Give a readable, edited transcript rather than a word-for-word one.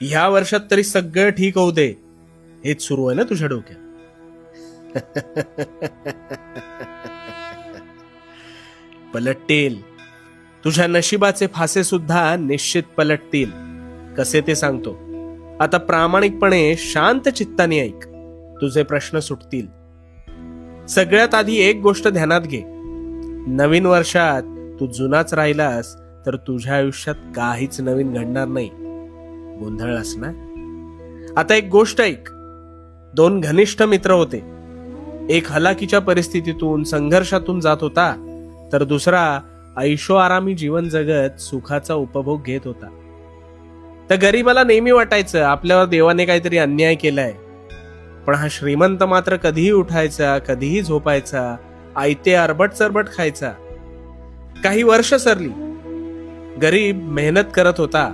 ह्या वर्षात तरी सगळं ठीक होऊ दे, हेच सुरू आहे ना तुझ्या डोक्यात. पलटतील. तुझ्या नशिबाचे फासे सुद्धा निश्चित पलटतील. कसे ते सांगतो. आता प्रामाणिकपणे शांत चित्ताने ऐक. तुझे प्रश्न सुटतील. सगळ्यात आधी एक गोष्ट ध्यानात घे. नवीन वर्षात तू जुनाच राहिलास तर तुझ्या आयुष्यात काहीच नवीन घडणार नाही. गोंधळलास ना? आता एक गोष्ट ऐक. 2 घनिष्ठ मित्र होते. एक हलाखीच्या परिस्थितीतून संघर्षातून जात होता, तर दुसरा ऐशो आरामी जीवन जगत सुखाचा उपभोग घेत होता. त्या गरीबाला नेहमी वाटायचं आपल्यावर देवाने काहीतरी अन्याय केलाय. पण हा श्रीमंत मात्र कधीही उठायचा, कधीही झोपायचा, आयते अरबट चरबट खायचा. काही वर्ष सरली. गरीब मेहनत करत होता,